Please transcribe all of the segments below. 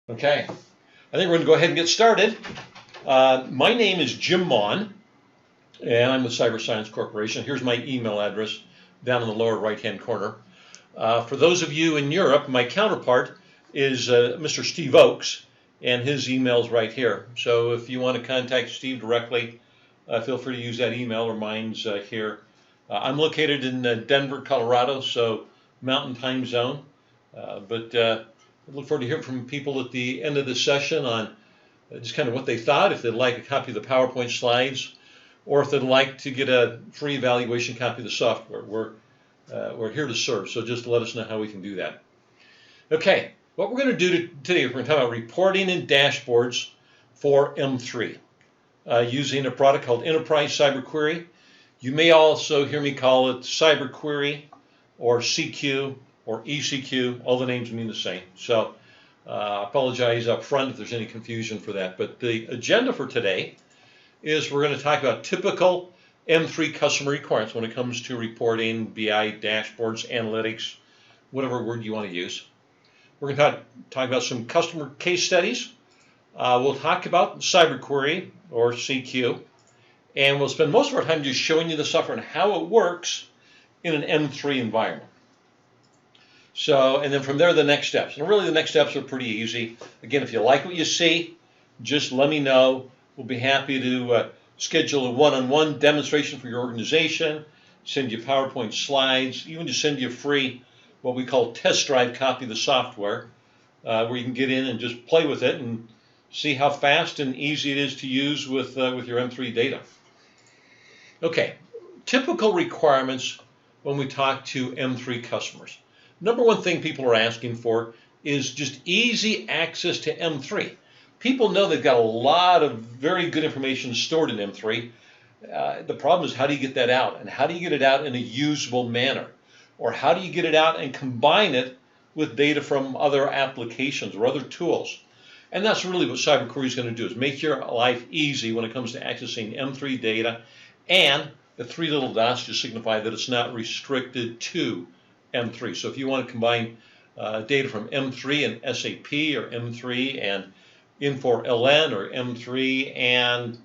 Okay, I think we're going to go ahead and get started. My name is Jim Mon, and I'm with Cyber Science Corporation. Here's my email address down in the lower right-hand corner. For those of you in Europe, my counterpart is Mr. Steve Oakes, and his email is right here. So if you want to contact Steve directly, feel free to use that email, or mine's here. I'm located in Denver, Colorado, so Mountain Time Zone, but I look forward to hearing from people at the end of the session on just kind of what they thought, if they'd like a copy of the PowerPoint slides, or if they'd like to get a free evaluation copy of the software. We're here to serve, so just let us know how we can do that. Okay, what we're going to do today, we're going to talk about reporting and dashboards for M3 using a product called Enterprise Cyber Query. You may also hear me call it Cyber Query or CQ or ECQ. All the names mean the same. So I apologize up front if there's any confusion for that. But the agenda for today is we're going to talk about typical M3 customer requirements when it comes to reporting, BI, dashboards, analytics, whatever word you want to use. We're going to talk about some customer case studies. We'll talk about Cyber Query or CQ. And we'll spend most of our time just showing you the software and how it works in an M3 environment. So, and then from there, the next steps. And really, the next steps are pretty easy. Again, if you like what you see, just let me know. We'll be happy to schedule a one-on-one demonstration for your organization, send you PowerPoint slides, even just send you a free, what we call test drive copy of the software, where you can get in and just play with it and see how fast and easy it is to use with your M3 data. Okay, typical requirements when we talk to M3 customers. Number one thing people are asking for is just easy access to M3. People know they've got a lot of very good information stored in M3. The problem is, how do you get that out? And how do you get it out in a usable manner? Or how do you get it out and combine it with data from other applications or other tools? And that's really what Cyber Query is going to do, is make your life easy when it comes to accessing M3 data. And the three little dots just signify that it's not restricted to M3. So if you want to combine data from M3 and SAP, or M3 and Infor-LN, or M3 and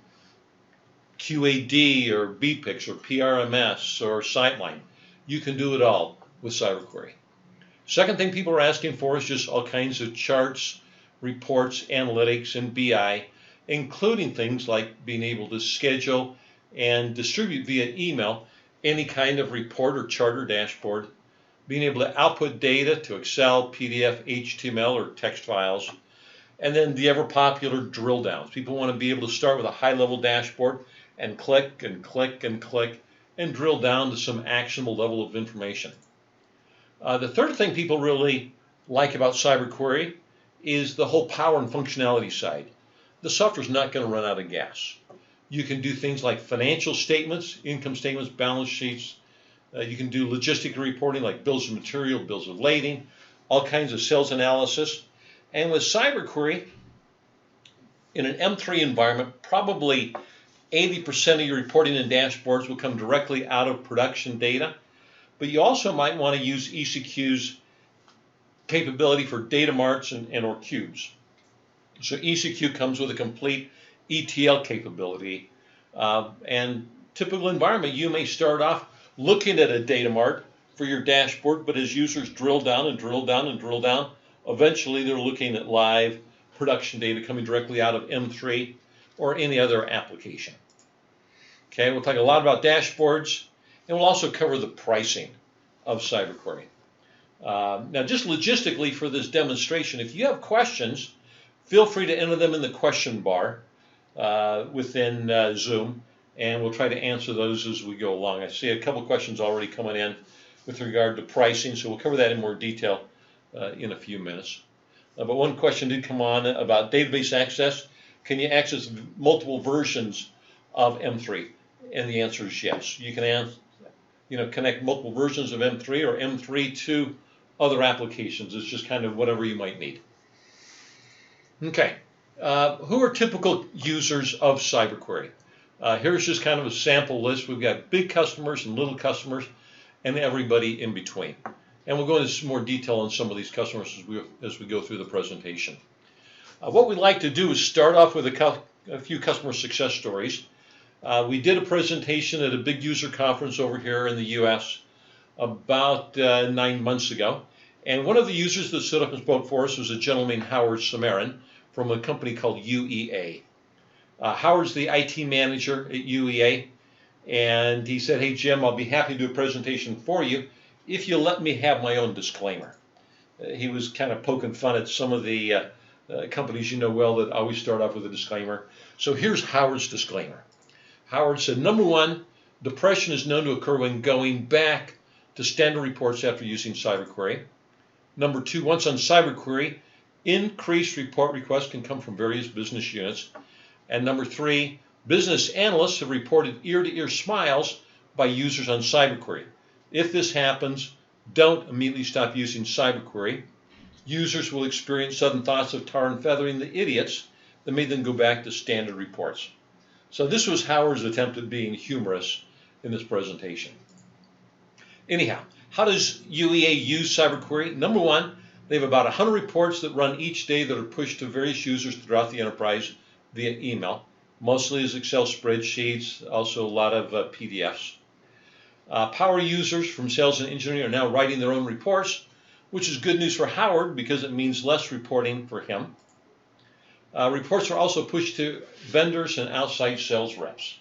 QAD, or BPIX, or PRMS, or Sightline, you can do it all with Cyber Query. Second thing people are asking for is just all kinds of charts, reports, analytics, and BI, including things like being able to schedule and distribute via email any kind of report or chart or dashboard, being able to output data to Excel, PDF, HTML, or text files, and then the ever popular drill downs. People want to be able to start with a high-level dashboard and click and click and click and drill down to some actionable level of information. The third thing people really like about Cyber Query is the whole power and functionality side. The software is not going to run out of gas. You can do things like financial statements, income statements, balance sheets. You can do logistic reporting like bills of material, bills of lading, all kinds of sales analysis. And with Cyber Query, in an M3 environment, probably 80% of your reporting and dashboards will come directly out of production data. But you also might want to use ECQ's capability for data marts and or cubes. So ECQ comes with a complete ETL capability. And typical environment, you may start off looking at a data mart for your dashboard, but as users drill down and drill down and drill down, eventually they're looking at live production data coming directly out of M3 or any other application. Okay, we'll talk a lot about dashboards, and we'll also cover the pricing of Cyber Query. Now, just logistically for this demonstration, if you have questions, feel free to enter them in the question bar within Zoom, and we'll try to answer those as we go along. I see a couple questions already coming in with regard to pricing, so we'll cover that in more detail in a few minutes. But one question did come on about database access. Can you access multiple versions of M3? And the answer is yes. You can connect multiple versions of M3 or M3 to other applications. It's just kind of whatever you might need. Okay, who are typical users of Cyber Query? Here's just kind of a sample list. We've got big customers and little customers and everybody in between. And we'll go into some more detail on some of these customers as we go through the presentation. What we like to do is start off with a few customer success stories. We did a presentation at a big user conference over here in the US about 9 months ago. And one of the users that stood up and spoke for us was a gentleman named Howard Samarin from a company called UEA. Howard's the IT manager at UEA. And he said, "Hey, Jim, I'll be happy to do a presentation for you if you let me have my own disclaimer." He was kind of poking fun at some of the companies you know well that always start off with a disclaimer. So here's Howard's disclaimer. Howard said, "Number one, depression is known to occur when going back to standard reports after using CyberQuery. Number two, once on CyberQuery, increased report requests can come from various business units. And number three, business analysts have reported ear-to-ear smiles by users on CyberQuery. If this happens, don't immediately stop using CyberQuery. Users will experience sudden thoughts of tar and feathering the idiots that may then go back to standard reports." So this was Howard's attempt at being humorous in this presentation. Anyhow, how does UEA use CyberQuery? Number one, they have about 100 reports that run each day that are pushed to various users throughout the enterprise via email. Mostly as Excel spreadsheets, also a lot of PDFs. Power users from sales and engineering are now writing their own reports, which is good news for Howard because it means less reporting for him. Reports are also pushed to vendors and outside sales reps.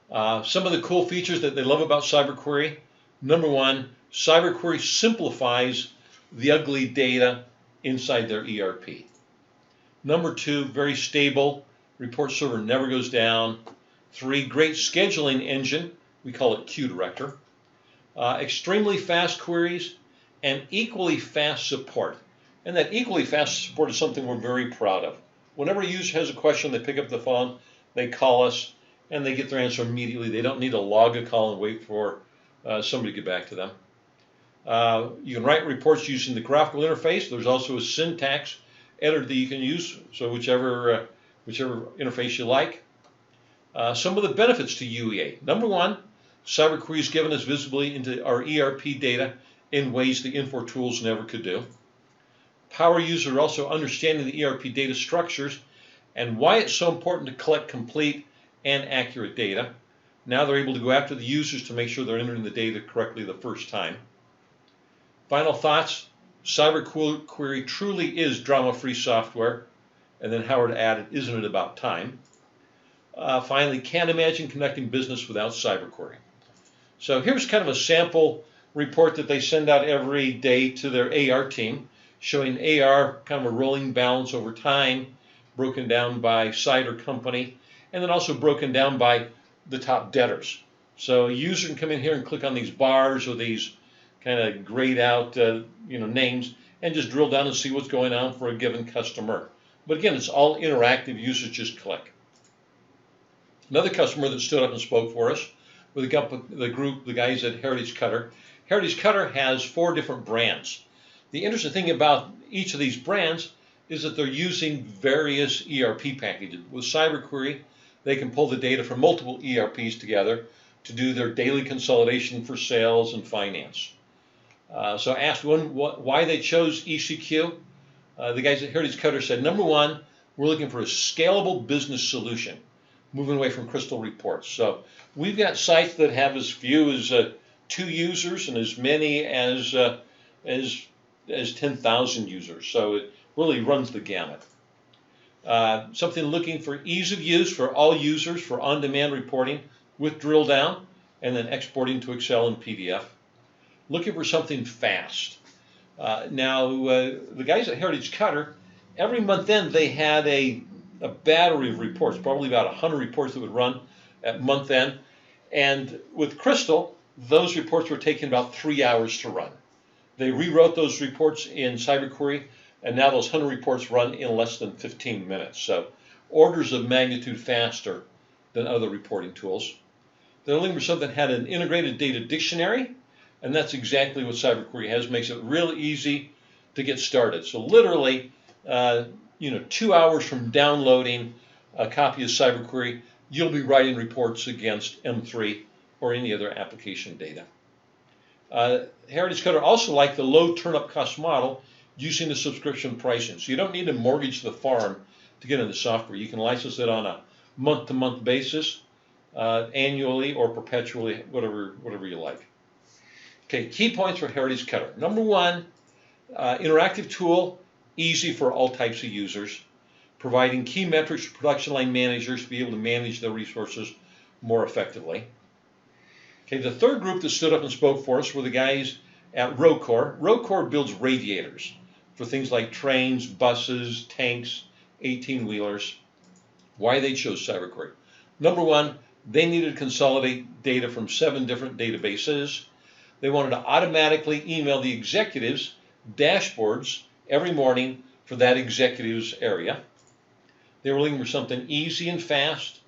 Some of the cool features that they love about CyberQuery. Number one, CyberQuery simplifies the ugly data inside their ERP. Number two, very stable. Report server never goes down. Three, great scheduling engine. We call it QDirector. Extremely fast queries and equally fast support. And that equally fast support is something we're very proud of. Whenever a user has a question, they pick up the phone, they call us, and they get their answer immediately. They don't need to log a call and wait for somebody to get back to them. You can write reports using the graphical interface. There's also a syntax editor that you can use, so whichever interface you like. Some of the benefits to UEA. Number one, CyberQuery has given us visibility into our ERP data in ways the Infor tools never could do. Power users are also understanding the ERP data structures and why it's so important to collect complete and accurate data. Now they're able to go after the users to make sure they're entering the data correctly the first time. Final thoughts, CyberQuery truly is drama-free software. And then Howard added, "Isn't it about time?" Finally, can't imagine connecting business without CyberQuery. So here's kind of a sample report that they send out every day to their AR team, showing AR kind of a rolling balance over time, broken down by site or company, and then also broken down by the top debtors. So a user can come in here and click on these bars or these kind of grayed out names and just drill down and see what's going on for a given customer. But again, it's all interactive. Users just click. Another customer that stood up and spoke for us were the guys at Heritage Cutter. Heritage Cutter has 4 different brands. The interesting thing about each of these brands is that they're using various ERP packages. With CyberQuery, they can pull the data from multiple ERPs together to do their daily consolidation for sales and finance. So I asked one why they chose ECQ. The guys at Heritage Cutter said, number one, we're looking for a scalable business solution, moving away from crystal reports. So we've got sites that have as few as 2 users and as many as 10,000 users. So it really runs the gamut. Something looking for ease of use for all users for on-demand reporting with drill down and then exporting to Excel and PDF. Looking for something fast. The guys at Heritage Cutter, every month end they had a battery of reports, probably about 100 reports that would run at month end. And with Crystal, those reports were taking about 3 hours to run. They rewrote those reports in CyberQuery, and now those 100 reports run in less than 15 minutes. So orders of magnitude faster than other reporting tools. They're looking for something that had an integrated data dictionary, and that's exactly what CyberQuery has. Makes it real easy to get started. So literally, 2 hours from downloading a copy of CyberQuery, you'll be writing reports against M3 or any other application data. Heritage Cutter also liked the low turnip cost model using the subscription pricing. So you don't need to mortgage the farm to get into the software. You can license it on a month-to-month basis, annually or perpetually, whatever you like. Okay, key points for Heritage Cutter. Number one, interactive tool, easy for all types of users, providing key metrics for production line managers to be able to manage their resources more effectively. Okay, the third group that stood up and spoke for us were the guys at Brocar. Brocar builds radiators for things like trains, buses, tanks, 18-wheelers. Why they chose CyberQuery? Number one, they needed to consolidate data from 7 different databases. They wanted to automatically email the executives dashboards every morning for that executive's area. They were looking for something easy and fast,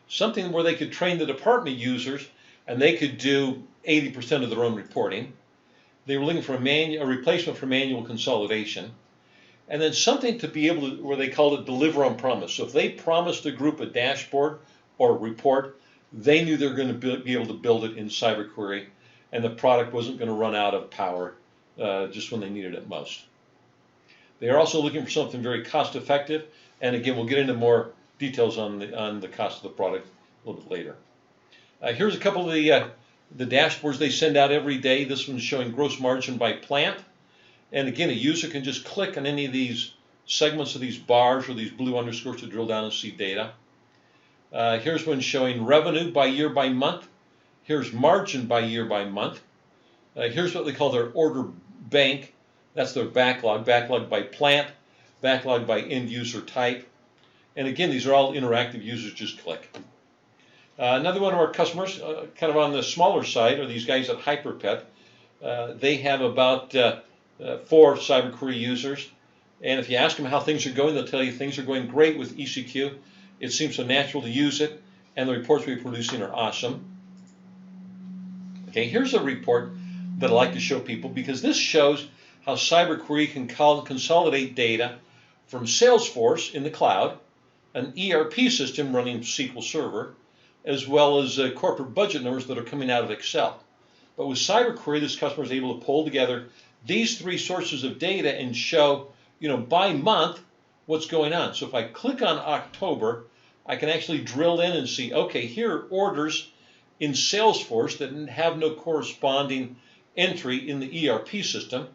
something where they could train the department users and they could do 80% of their own reporting. They were looking for a replacement for manual consolidation. And then something to be able to, where they called it deliver on promise. So if they promised a group a dashboard or a report, they knew they were going to be able to build it in CyberQuery, and the product wasn't going to run out of power just when they needed it most. They are also looking for something very cost effective, and again, we'll get into more details on the cost of the product a little bit later. Here's a couple of the dashboards they send out every day. This one's showing gross margin by plant. And again, a user can just click on any of these segments of these bars or these blue underscores to drill down and see data. Here's one showing revenue by year by month. Here's margin by year by month. Here's what they call their order bank. That's their backlog. Backlog by plant, backlog by end user type. And again, these are all interactive. Users just click. Another one of our customers, kind of on the smaller side, are these guys at HyperPet. They have about 4 CyberQuery users. And if you ask them how things are going, they'll tell you things are going great with ECQ. It seems so natural to use it, and the reports we're producing are awesome. Okay, here's a report that I like to show people because this shows how CyberQuery can consolidate data from Salesforce in the cloud, an ERP system running SQL Server, as well as corporate budget numbers that are coming out of Excel. But with CyberQuery, this customer is able to pull together these 3 sources of data and show, by month what's going on. So if I click on October, I can actually drill in and see, okay, here are orders in Salesforce that have no corresponding entry in the ERP system.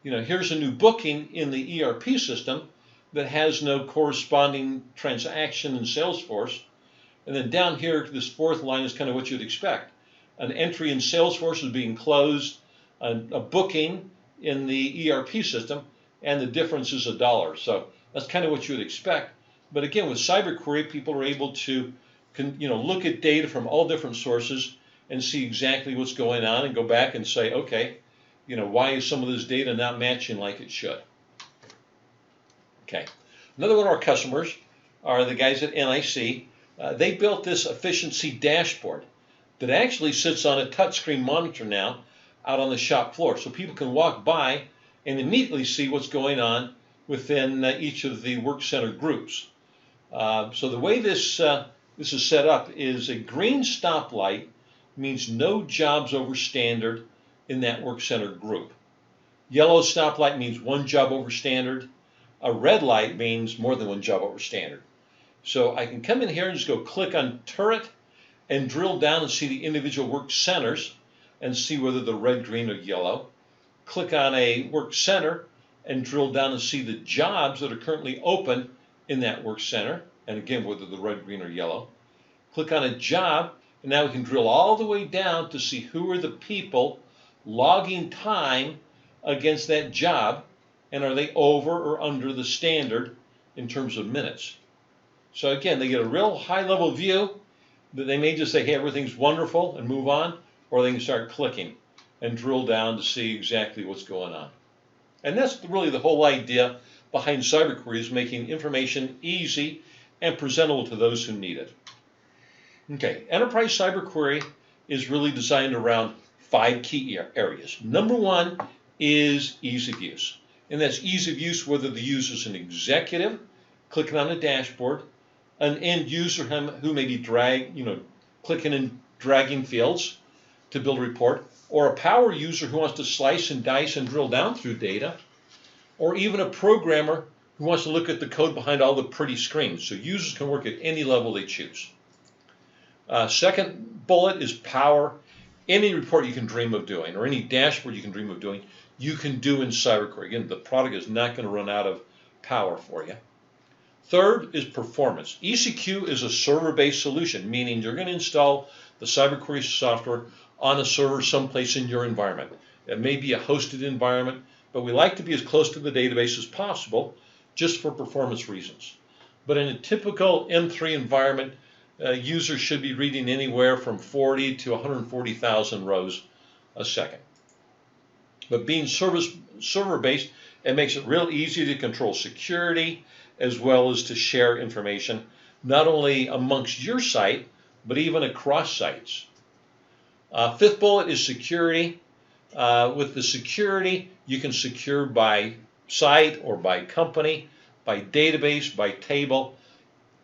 Here's a new booking in the ERP system that has no corresponding transaction in Salesforce. And then down here, this 4th line is kind of what you'd expect. An entry in Salesforce is being closed, a booking in the ERP system, and the difference is $1. So that's kind of what you would expect. But again, with CyberQuery, people are able to look at data from all different sources and see exactly what's going on and go back and say, okay, why is some of this data not matching like it should? Okay. Another one of our customers are the guys at NIC. They built this efficiency dashboard that actually sits on a touchscreen monitor now out on the shop floor. So people can walk by and immediately see what's going on within each of the work center groups. So the way this is set up is a green stoplight means no jobs over standard in that work center group. Yellow stoplight means 1 job over standard. A red light means more than 1 job over standard. So I can come in here and just go click on turret and drill down and see the individual work centers and see whether they're red, green, or yellow. Click on a work center and drill down and see the jobs that are currently open in that work center, and again, whether they're red, green, or yellow. Click on a job, and now we can drill all the way down to see who are the people logging time against that job, and are they over or under the standard in terms of minutes. So again, they get a real high-level view that they may just say, hey, everything's wonderful and move on, or they can start clicking and drill down to see exactly what's going on. And that's really the whole idea behind CyberQuery, is making information easy and presentable to those who need it. Okay, Enterprise CyberQuery is really designed around 5 key areas. Number 1 is ease of use. And that's ease of use whether the user is an executive, clicking on a dashboard, an end user who may be clicking and dragging fields to build a report, or a power user who wants to slice and dice and drill down through data, or even a programmer who wants to look at the code behind all the pretty screens. So users can work at any level they choose. Second bullet is power. Any report you can dream of doing, or any dashboard you can dream of doing, you can do in CyberQuery. Again, the product is not going to run out of power for you. Third is performance. EC2 is a server-based solution, meaning you're going to install the CyberQuery software on a server someplace in your environment. It may be a hosted environment, but we like to be as close to the database as possible just for performance reasons. But in a typical M3 environment, users should be reading anywhere from 40 to 140,000 rows a second. But being server-based, it makes it real easy to control security as well as to share information, not only amongst your site, but even across sites. Fifth bullet is security. With the security, you can secure by site or by company, by database, by table,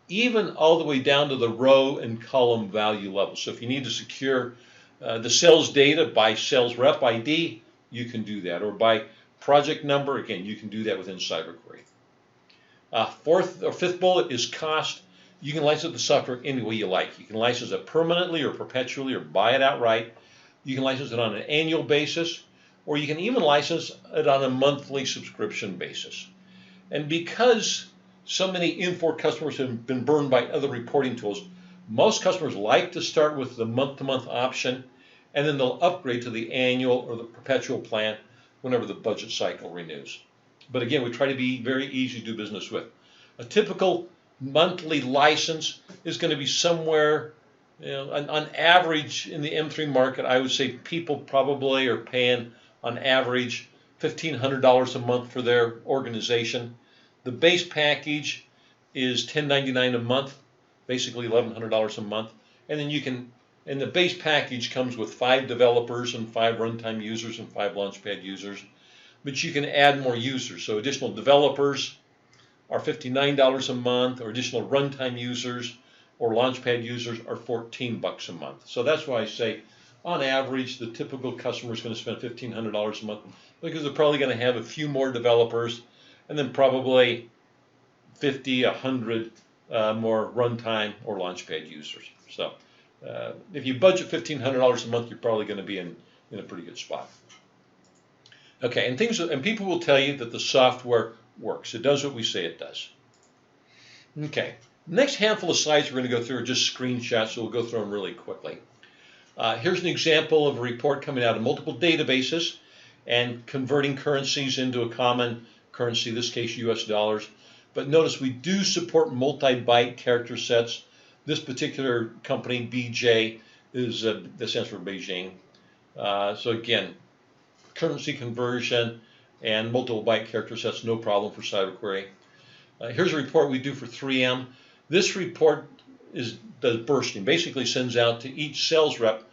even all the way down to the row and column value level. So if you need to secure the sales data by sales rep ID, you can do that. Or by project number, again, you can do that within CyberQuery. Fifth bullet is cost. You can license the software any way you like. You can license it permanently or perpetually or buy it outright. You can license it on an annual basis, or you can even license it on a monthly subscription basis. And because so many Infor customers have been burned by other reporting tools, most customers like to start with the month-to-month option, and then they'll upgrade to the annual or the perpetual plan whenever the budget cycle renews. But again, we try to be very easy to do business with. A typical monthly license is going to be somewhere, on average in the M3 market, I would say people probably are paying on average $1,500 a month for their organization. The base package is $10.99 a month, basically $1,100 a month. And then and the base package comes with 5 developers and 5 runtime users and 5 Launchpad users. But you can add more users. So additional developers are $59 a month, or additional runtime users or Launchpad users are $14 a month. So that's why I say, on average, the typical customer is going to spend $1,500 a month because they're probably going to have a few more developers and then probably 50, 100 more runtime or Launchpad users. So if you budget $1,500 a month, you're probably going to be in a pretty good spot. Okay, and people will tell you that the software works. It does what we say it does. Okay, next handful of slides we're going to go through are just screenshots, so we'll go through them really quickly. Here's an example of a report coming out of multiple databases and converting currencies into a common currency, in this case US dollars. But notice we do support multi-byte character sets. This particular company, BJ, that stands for Beijing. So again, currency conversion and multiple byte character sets, no problem for CyberQuery. Here's a report we do for 3M. This report does bursting, basically sends out to each sales rep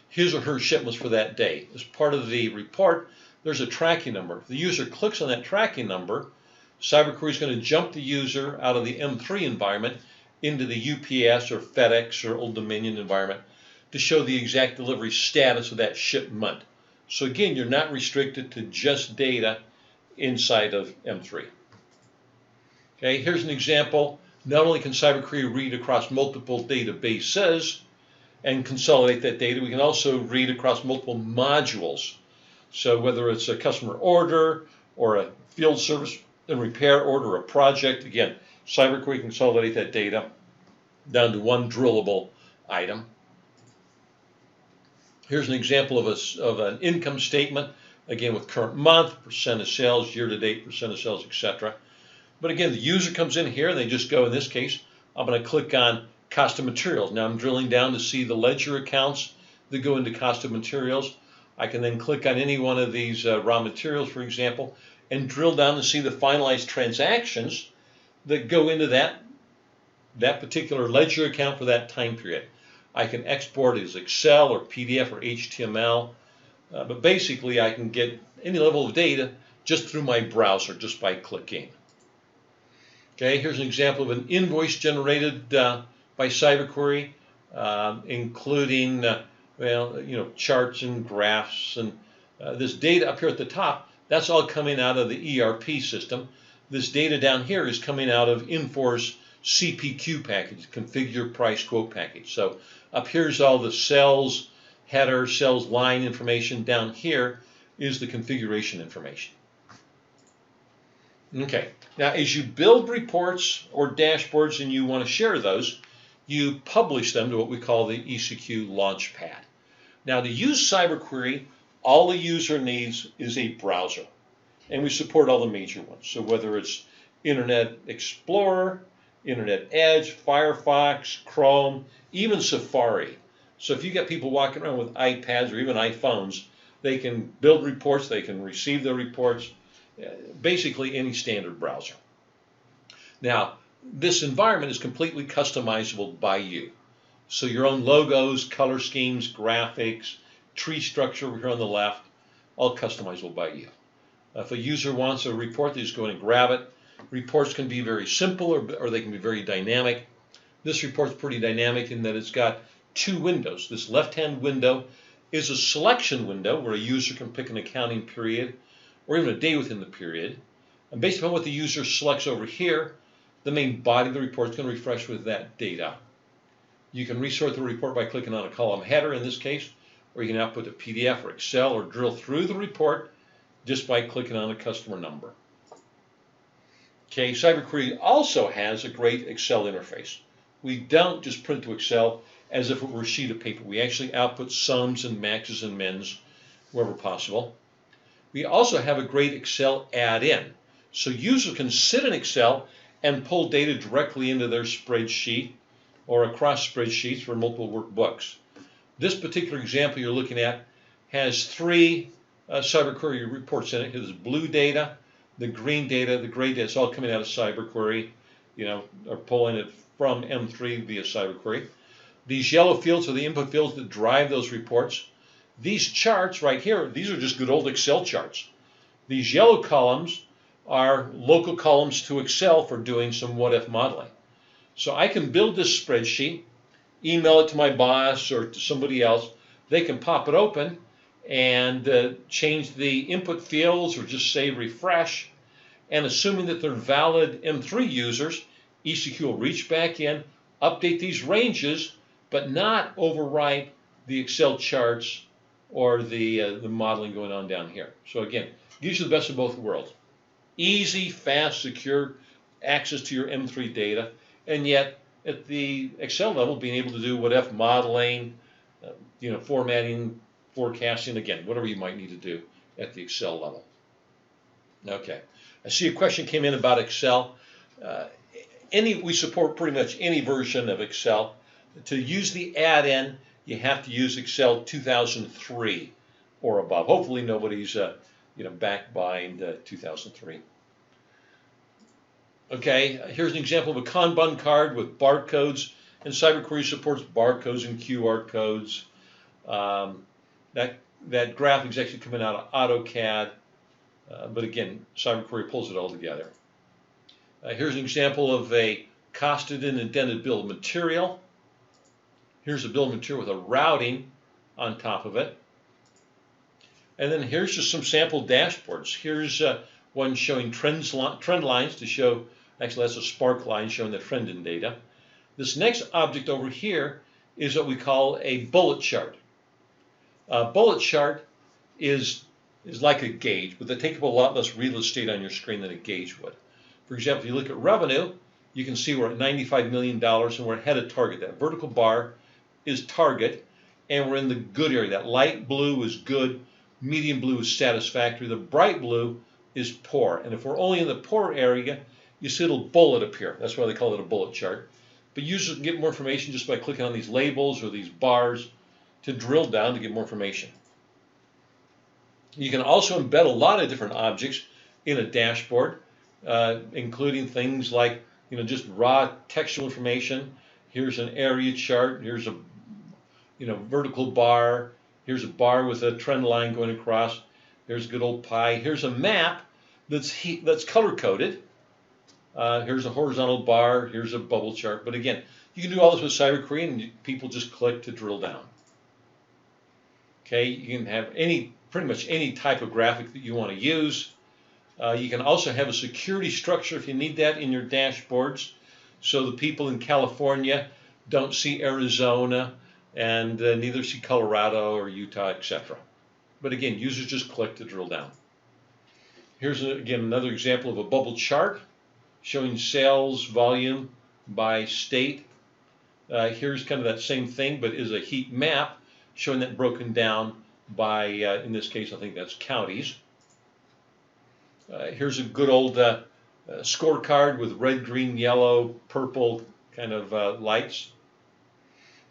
his or her shipments for that day. As part of the report, there's a tracking number. If the user clicks on that tracking number, CyberQuery is going to jump the user out of the M3 environment into the UPS or FedEx or Old Dominion environment to show the exact delivery status of that shipment. So again, you're not restricted to just data inside of M3. Okay, here's an example. Not only can CyberQuery read across multiple databases and consolidate that data, we can also read across multiple modules. So whether it's a customer order or a field service and repair order or a project, again, CyberQuery can consolidate that data down to one drillable item. Here's an example of an income statement, again with current month, percent of sales, year-to-date, percent of sales, etc. But again, the user comes in here and they just go, in this case, I'm going to click on cost of materials. Now I'm drilling down to see the ledger accounts that go into cost of materials. I can then click on any one of these raw materials, for example, and drill down to see the finalized transactions that go into that particular ledger account for that time period. I can export it as Excel or PDF or HTML, but basically I can get any level of data just through my browser, just by clicking. Okay, here's an example of an invoice generated by CyberQuery, including charts and graphs, and this data up here at the top That's all coming out of the ERP system. This data down here is coming out of Infor's CPQ package, configure price quote package. So up here's all the sales header, sales line information. Down here is the configuration information. Okay, now as you build reports or dashboards and you want to share those, you publish them to what we call the ECQ Launchpad. Now to use CyberQuery, all the user needs is a browser, and we support all the major ones. So whether it's Internet Explorer, Internet Edge, Firefox, Chrome, even Safari. So if you get people walking around with iPads or even iPhones, they can build reports, they can receive their reports, basically any standard browser. Now, this environment is completely customizable by you. So your own logos, color schemes, graphics, tree structure over here on the left, all customizable by you. If a user wants a report, they just go in and grab it. Reports can be very simple or they can be very dynamic. This report's pretty dynamic in that it's got two windows. This left-hand window is a selection window where a user can pick an accounting period or even a day within the period. And based upon what the user selects over here, the main body of the report is going to refresh with that data. You can resort the report by clicking on a column header in this case, or you can output a PDF or Excel or drill through the report just by clicking on a customer number. Okay, CyberQuery also has a great Excel interface. We don't just print to Excel as if it were a sheet of paper. We actually output sums and maxes and mins wherever possible. We also have a great Excel add-in. So users can sit in Excel and pull data directly into their spreadsheet or across spreadsheets for multiple workbooks. This particular example you're looking at has three CyberQuery reports in it. It has blue data, the green data, the gray data. It's all coming out of CyberQuery, or pulling it from M3 via CyberQuery. These yellow fields are the input fields that drive those reports. These charts right here, these are just good old Excel charts. These yellow columns are local columns to Excel for doing some what-if modeling. So I can build this spreadsheet, email it to my boss or to somebody else. They can pop it open and change the input fields or just say refresh. And assuming that they're valid M3 users, ECQ will reach back in, update these ranges, but not overwrite the Excel charts or the modeling going on down here. So again, gives you the best of both worlds. Easy, fast, secure access to your M3 data, and yet at the Excel level, being able to do what-if modeling, formatting, forecasting, again, whatever you might need to do at the Excel level. Okay, I see a question came in about Excel. We support pretty much any version of Excel. To use the add-in, you have to use Excel 2003 or above. Hopefully nobody's back behind 2003. Okay, here's an example of a Kanban card with barcodes, and CyberQuery supports barcodes and QR codes. That graphic is actually coming out of AutoCAD, but again, CyberQuery pulls it all together. Here's an example of a costed and indented bill of material. Here's a bill of material with a routing on top of it. And then here's just some sample dashboards. Here's one showing trend lines to show, actually that's a spark line showing the trend in data. This next object over here is what we call a bullet chart. A bullet chart is like a gauge, but they take up a lot less real estate on your screen than a gauge would. For example, if you look at revenue, you can see we're at $95 million and we're ahead of target. That vertical bar is target, and we're in the good area. That light blue is good, medium blue is satisfactory, the bright blue is poor. And if we're only in the poor area, you see a little bullet appear. That's why they call it a bullet chart. But users can get more information just by clicking on these labels or these bars to drill down to get more information. You can also embed a lot of different objects in a dashboard, including things like just raw textual information. Here's an area chart. Here's a vertical bar. Here's a bar with a trend line going across. Here's a good old pie. Here's a map that's color coded. Here's a horizontal bar. Here's a bubble chart. But again, you can do all this with CyberQuery, and people just click to drill down. Okay, you can have any pretty much any type of graphic that you want to use. You can also have a security structure if you need that in your dashboards, so the people in California don't see Arizona, and neither see Colorado or Utah, etc. But again, users just click to drill down. Here's again another example of a bubble chart showing sales volume by state. Here's kind of that same thing, but is a heat map showing that broken down by, in this case, I think that's counties. Here's a good old scorecard with red, green, yellow, purple kind of lights.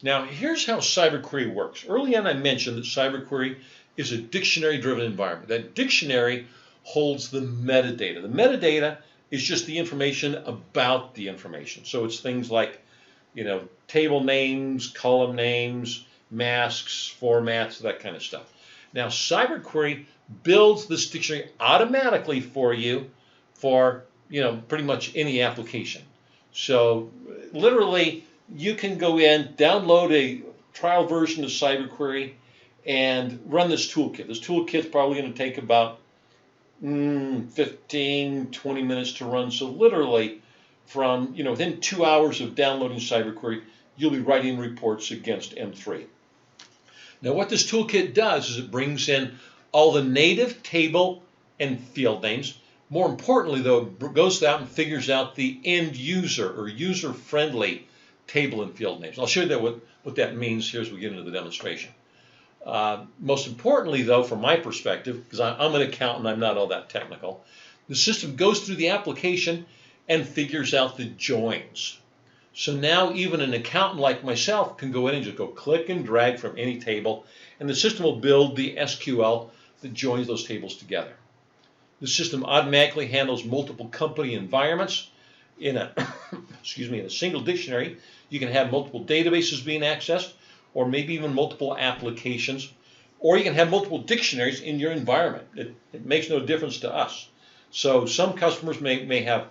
Now, here's how CyberQuery works. Early on, I mentioned that CyberQuery is a dictionary-driven environment. That dictionary holds the metadata. The metadata is just the information about the information. So it's things like, table names, column names, masks, formats, that kind of stuff. Now, CyberQuery builds this dictionary automatically for you for, pretty much any application. So literally, you can go in, download a trial version of CyberQuery, and run this toolkit. This toolkit's probably going to take about 15, 20 minutes to run. So literally, from within 2 hours of downloading CyberQuery, you'll be writing reports against M3. Now, what this toolkit does is it brings in all the native table and field names. More importantly, though, it goes out and figures out the end user or user-friendly table and field names. I'll show you what that means here as we get into the demonstration. Most importantly, though, from my perspective, because I'm an accountant, I'm not all that technical, the system goes through the application and figures out the joins. So now even an accountant like myself can go in and just go click and drag from any table, and the system will build the SQL that joins those tables together. The system automatically handles multiple company environments. In a in a single dictionary, you can have multiple databases being accessed, or maybe even multiple applications, or you can have multiple dictionaries in your environment. It makes no difference to us. So some customers may have,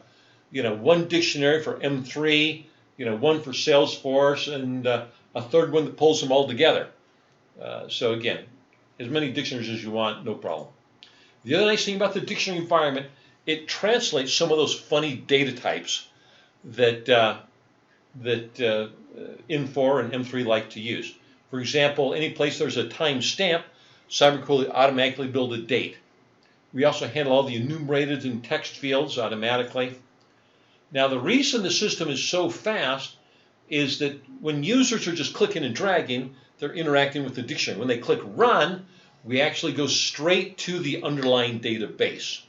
one dictionary for M3, one for Salesforce, and a third one that pulls them all together. So again, as many dictionaries as you want, no problem. The other nice thing about the dictionary environment, it translates some of those funny data types that Infor and M3 like to use. For example, any place there's a time stamp, CyberQuery will automatically build a date. We also handle all the enumerated and text fields automatically. Now, the reason the system is so fast is that when users are just clicking and dragging, they're interacting with the dictionary. When they click run, we actually go straight to the underlying database.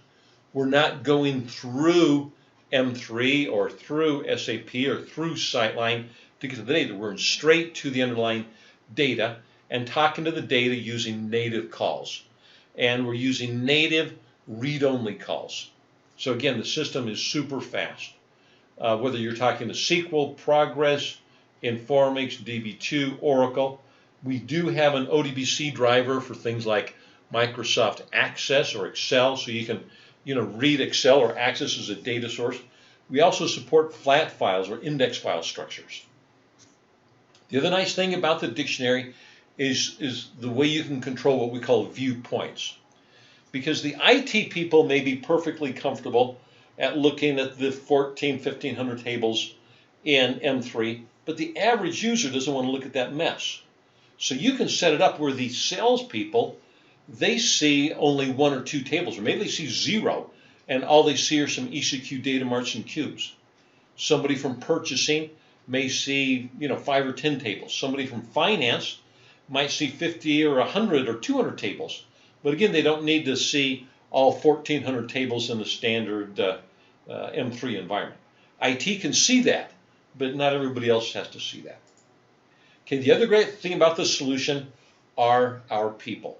We're not going through M3 or through SAP or through Sightline to get to the data. We're straight to the underlying data and talking to the data using native calls. And we're using native read-only calls. So again, the system is super fast. Whether you're talking to SQL, Progress, Informix, DB2, Oracle, we do have an ODBC driver for things like Microsoft Access or Excel, so you can read Excel or Access as a data source. We also support flat files or index file structures. The other nice thing about the dictionary is the way you can control what we call viewpoints. Because the IT people may be perfectly comfortable at looking at the 1,500 tables in M3, but the average user doesn't want to look at that mess. So you can set it up where the salespeople, they see only 1 or 2 tables, or maybe they see 0, and all they see are some ECQ data marts and cubes. Somebody from purchasing may see 5 or 10 tables. Somebody from finance might see 50 or 100 or 200 tables. But again, they don't need to see all 1,400 tables in the standard M3 environment. IT can see that, but not everybody else has to see that. Okay, the other great thing about this solution are our people.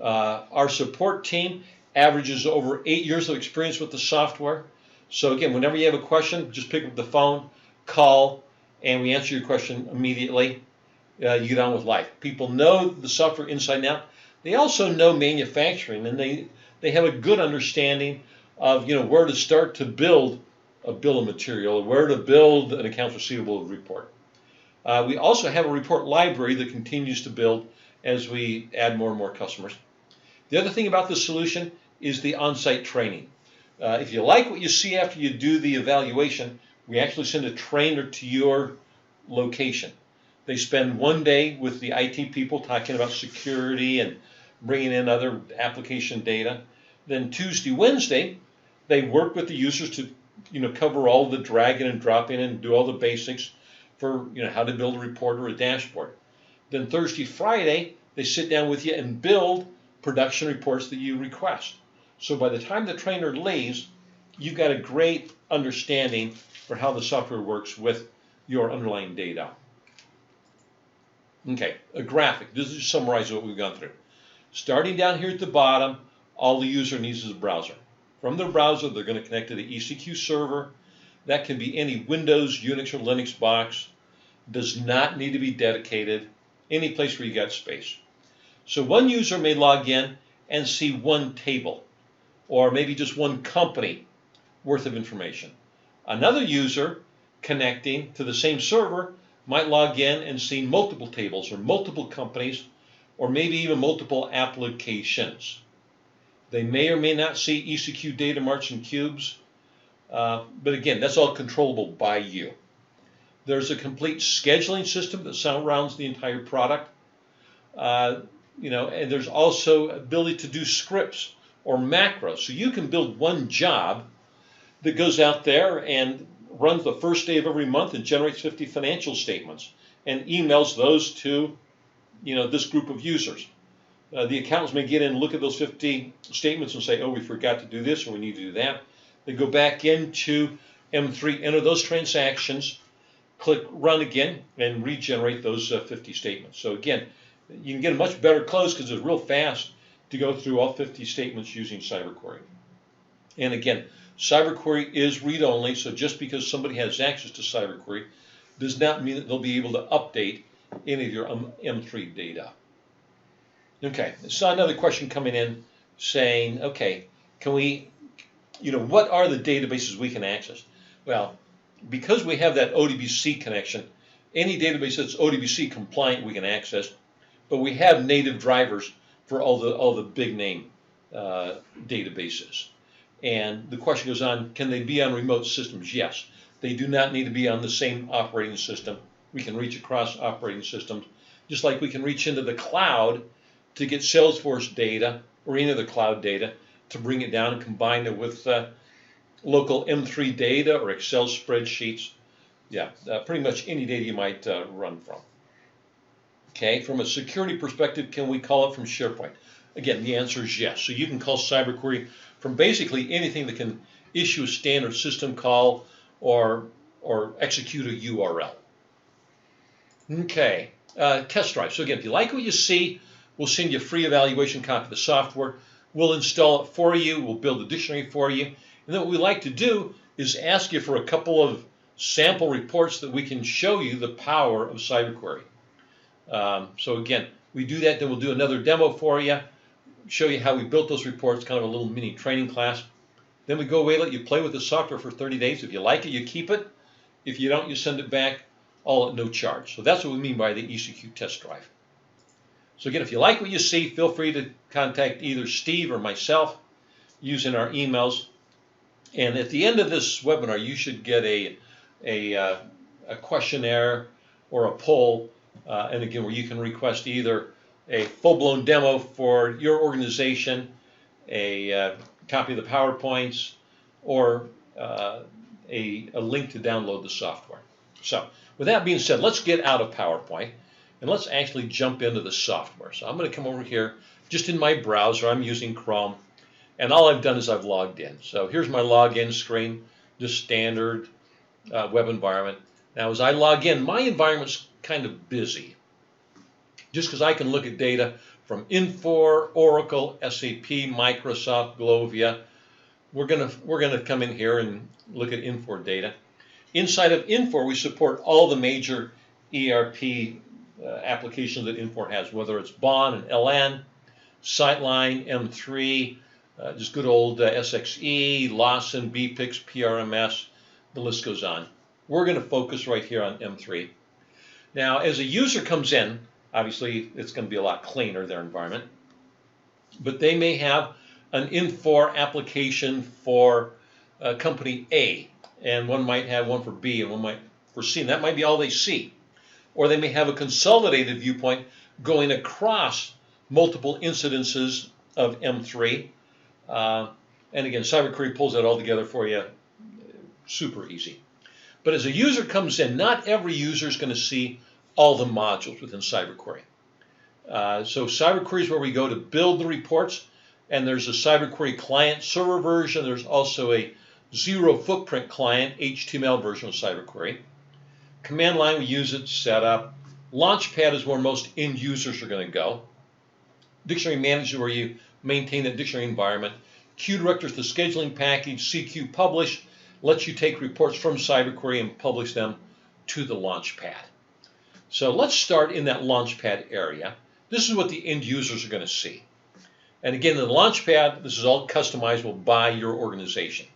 Our support team averages over 8 years of experience with the software. So again, whenever you have a question, just pick up the phone, call, and we answer your question immediately. You get on with life. People know the software inside and out. They also know manufacturing, and they have a good understanding of where to start to build a bill of material, where to build an accounts receivable report. We also have a report library that continues to build as we add more and more customers. The other thing about this solution is the on-site training. If you like what you see after you do the evaluation, we actually send a trainer to your location. They spend one day with the IT people talking about security and bringing in other application data. Then Tuesday, Wednesday, they work with the users to cover all the dragging and dropping and do all the basics for how to build a report or a dashboard. Then Thursday, Friday, they sit down with you and build production reports that you request. So by the time the trainer leaves, you've got a great understanding for how the software works with your underlying data. Okay, a graphic. This just summarizes what we've gone through. Starting down here at the bottom, all the user needs is a browser. From their browser, they're going to connect to the EC2 server. That can be any Windows, Unix, or Linux box. Does not need to be dedicated. Any place where you got space. So one user may log in and see one table, or maybe just one company worth of information. Another user connecting to the same server might log in and see multiple tables or multiple companies, or maybe even multiple applications. They may or may not see EC2 data marts and cubes, but again, that's all controllable by you. There's a complete scheduling system that surrounds the entire product. And there's also ability to do scripts or macros. So you can build one job that goes out there and runs the first day of every month and generates 50 financial statements and emails those to this group of users. The accountants may get in and look at those 50 statements and say, oh, we forgot to do this or we need to do that. They go back into M3, enter those transactions, click run again, and regenerate those 50 statements. So again, you can get a much better close because it's real fast to go through all 50 statements using CyberQuery. And again, CyberQuery is read-only, so just because somebody has access to CyberQuery does not mean that they'll be able to update any of your M3 data. Okay, I saw another question coming in saying, okay, can we, what are the databases we can access? Well, because we have that ODBC connection, any database that's ODBC compliant we can access, but we have native drivers for all the big name databases. And the question goes on, can they be on remote systems? Yes. They do not need to be on the same operating system. We can reach across operating systems, just like we can reach into the cloud to get Salesforce data or any other cloud data to bring it down and combine it with local M3 data or Excel spreadsheets. Yeah, pretty much any data you might run from. Okay, from a security perspective, can we call it from SharePoint? Again, the answer is yes. So you can call CyberQuery from basically anything that can issue a standard system call or execute a URL. Okay, test drive. So again, if you like what you see, we'll send you a free evaluation copy of the software. We'll install it for you. We'll build a dictionary for you. And then what we like to do is ask you for a couple of sample reports that we can show you the power of CyberQuery. So again, we do that, then we'll do another demo for you, show you how we built those reports, kind of a little mini training class. Then we go away, let you play with the software for 30 days. If you like it, you keep it. If you don't, you send it back, all at no charge. So that's what we mean by the EC2 test drive. So again, if you like what you see, feel free to contact either Steve or myself using our emails. And at the end of this webinar, you should get a questionnaire or a poll, and again, where you can request either a full-blown demo for your organization, a copy of the PowerPoints, or a link to download the software. So with that being said, let's get out of PowerPoint and let's actually jump into the software. So I'm going to come over here just in my browser. I'm using Chrome, and all I've done is I've logged in. So here's my login screen, just standard web environment. Now as I log in, my environment's kind of busy, just because I can look at data from Infor, Oracle, SAP, Microsoft, Glovia. We're gonna come in here and look at Infor data. Inside of Infor, we support all the major ERP applications that Infor has, whether it's BON and LN, Sightline, M3, just good old SXE, Lawson, BPIX, PRMS, the list goes on. We're going to focus right here on M3. Now, as a user comes in, obviously it's going to be a lot cleaner, their environment. but they may have an Infor application for company A, and one might have one for B and one might for C, and that might be all they see. Or they may have a consolidated viewpoint going across multiple incidences of M3. And again, CyberQuery pulls that all together for you, super easy. But as a user comes in, not every user is going to see all the modules within CyberQuery. So CyberQuery is where we go to build the reports, and there's a CyberQuery client server version. There's also a zero footprint client HTML version of CyberQuery. Command line, we use it, setup. Launchpad is where most end users are going to go. Dictionary manager, where you maintain the dictionary environment. QDirector is the scheduling package. CQ publish lets you take reports from CyberQuery and publish them to the Launchpad. So let's start in that Launchpad area. This is what the end users are going to see. And again, in the Launchpad, this is all customizable by your organization.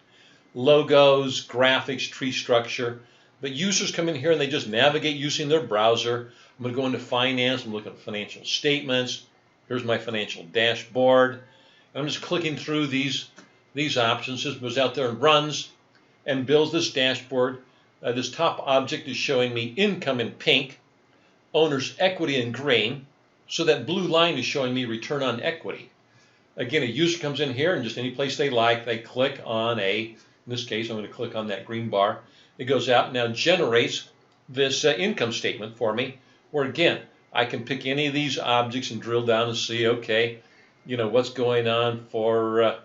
Logos, graphics, tree structure. But users come in here and they just navigate using their browser. I'm going to go into finance. I'm looking at financial statements. Here's my financial dashboard. And I'm just clicking through these options. This goes out there and runs and builds this dashboard. This top object is showing me income in pink, owner's equity in green. So that blue line is showing me return on equity. Again, a user comes in here and just any place they like, they click on in this case, I'm going to click on that green bar. It goes out and now generates this income statement for me, where again, I can pick any of these objects and drill down and see, okay, you know, what's going on for,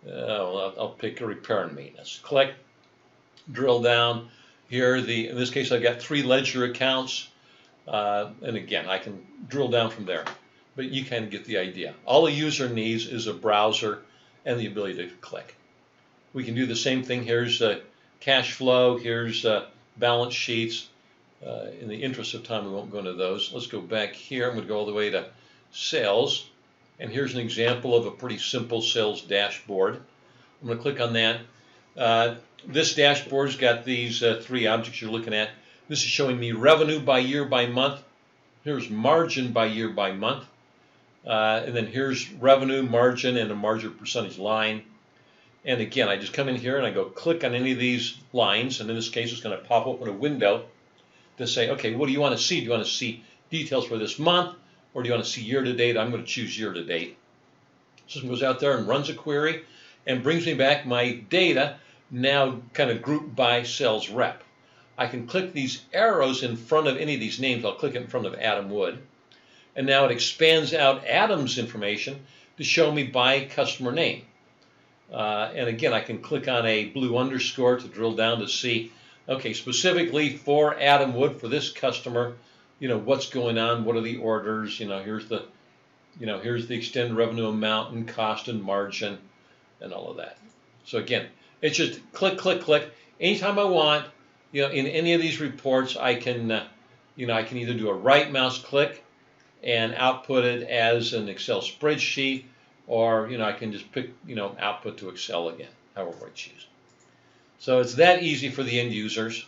I'll pick a repair and maintenance. Click, drill down. Here, in this case, I've got 3 ledger accounts. And again, I can drill down from there. But you kind of get the idea. All a user needs is a browser and the ability to click. We can do the same thing. Here's cash flow. Here's balance sheets. In the interest of time, we won't go into those. Let's go back here. I'm going to go all the way to sales. And here's an example of a pretty simple sales dashboard. I'm going to click on that. This dashboard's got these 3 objects you're looking at. This is showing me revenue by year by month. Here's margin by year by month. And then here's revenue, margin, and a margin percentage line. And again, I just come in here and I go click on any of these lines. And in this case, it's going to pop open a window to say, okay, what do you want to see? Do you want to see details for this month? Or do you want to see year to date? I'm going to choose year to date. System goes out there and runs a query and brings me back my data, now kind of grouped by sales rep. I can click these arrows in front of any of these names. I'll click it in front of Adam Wood. And now it expands out Adam's information to show me by customer name. And again, I can click on a blue underscore to drill down to see, okay, specifically for Adam Wood, for this customer, you know, what's going on, what are the orders, here's the extended revenue amount and cost and margin and all of that. So again, it's just click, click, click. Anytime I want, in any of these reports, I can, I can either do a right mouse click and output it as an Excel spreadsheet, or, I can just pick, output to Excel again, however I choose. So it's that easy for the end users.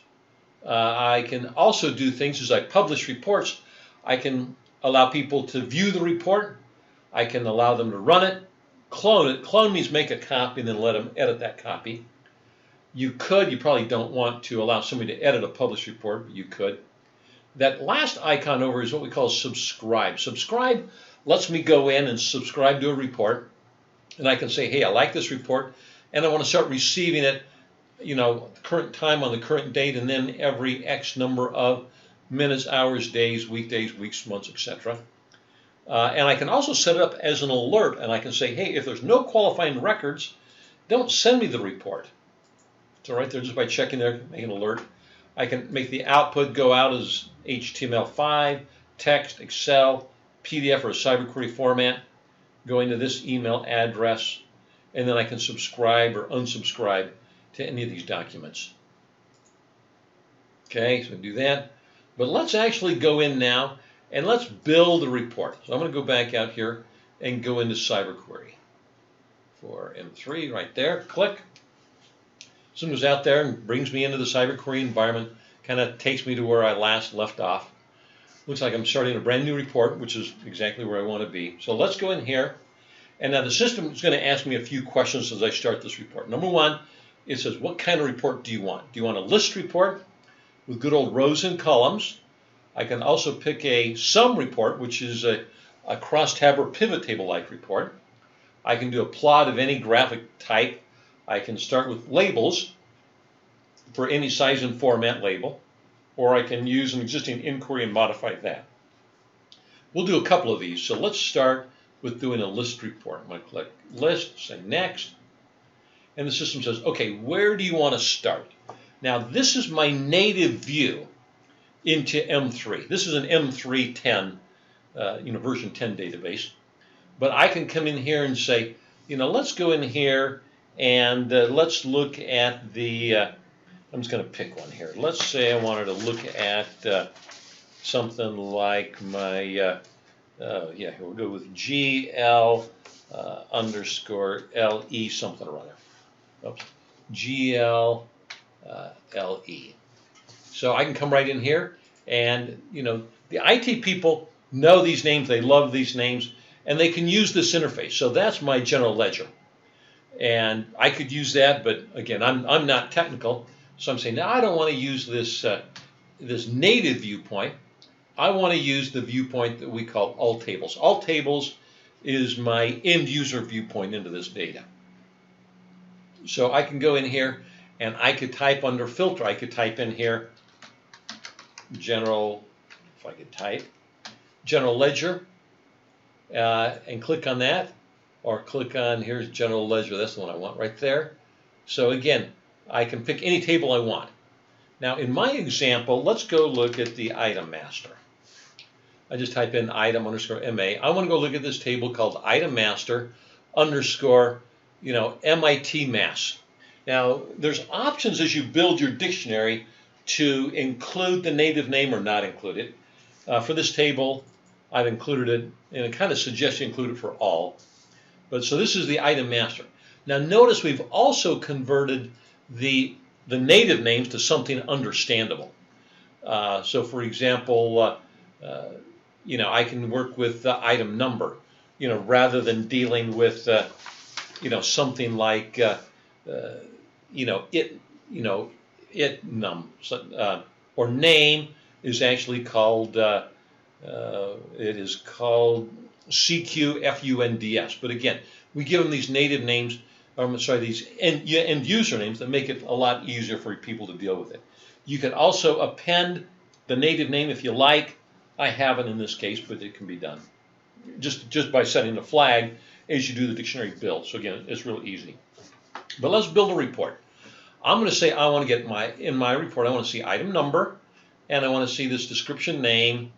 I can also do things as I publish reports. I can allow people to view the report. I can allow them to run it, clone it. Clone means make a copy and then let them edit that copy. You probably don't want to allow somebody to edit a published report, but you could. That last icon over is what we call subscribe. Subscribe lets me go in and subscribe to a report, and I can say, hey, I like this report, and I want to start receiving it, current time on the current date, and then every X number of minutes, hours, days, weekdays, weeks, months, etc. And I can also set it up as an alert, and I can say, hey, if there's no qualifying records, don't send me the report. So right there, just by checking there, make an alert. I can make the output go out as HTML5, text, Excel, PDF, or a CyberQuery format, going to this email address, and then I can subscribe or unsubscribe to any of these documents. Okay, so do that. But let's actually go in now and let's build a report. So I'm going to go back out here and go into CyberQuery for M3 right there. Click. Someone goes out there and brings me into the CyberQuery environment, kind of takes me to where I last left off. Looks like I'm starting a brand new report, which is exactly where I want to be. So let's go in here And now the system is going to ask me a few questions as I start this report. Number one, it says, what kind of report do you want? Do you want a list report with good old rows and columns? I can also pick a sum report, which is a crosstab or pivot table-like report. I can do a plot of any graphic type. I can start with labels for any size and format label, or I can use an existing inquiry and modify that. We'll do a couple of these. So let's start with doing a list report. I'm going to click list, say next, and the system says, okay, where do you want to start? Now this is my native view into M3. This is an M3 10, version 10 database. But I can come in here and say, let's go in here and let's look at the, I'm just going to pick one here. Let's say I wanted to look at something like my, here we'll go with GL underscore LE something or other. Oops. GL LE. So I can come right in here and, the IT people know these names, they love these names, and they can use this interface. So that's my general ledger. And I could use that, but again, I'm not technical. So I'm saying, now I don't want to use this, this native viewpoint. I want to use the viewpoint that we call all tables. All tables is my end user viewpoint into this data. So I can go in here and I could type under filter, I could type in here general, if I could type, general ledger, and click on that, or click on, here's general ledger, that's the one I want right there. So again, I can pick any table I want. Now in my example, let's go look at the item master. I just type in item underscore MA. I want to go look at this table called item master underscore, MIT mass. Now there's options as you build your dictionary to include the native name or not include it. For this table, I've included it, and it kind of suggests you include it for all. But so this is the item master. Now notice we've also converted the native names to something understandable. So for example, I can work with the item number, rather than dealing with, something like, it num, or name is actually called, it is called CQFUNDS. But again, we give them these native names, these end user names that make it a lot easier for people to deal with it. You can also append the native name if you like. I haven't in this case, but it can be done just by setting the flag as you do the dictionary build. So again, it's real easy. But let's build a report. I'm going to say I want to get in my report, I want to see item number, and I want to see this description name.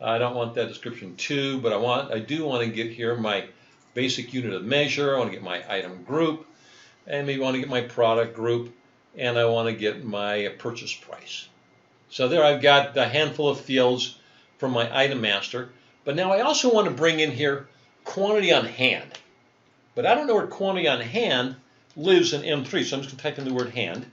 I don't want that description 2, but I do want to get here my basic unit of measure. I want to get my item group, and maybe I want to get my product group, and I want to get my purchase price. So there I've got a handful of fields from my item master. But now I also want to bring in here quantity on hand. But I don't know where quantity on hand lives in M3, so I'm just going to type in the word hand.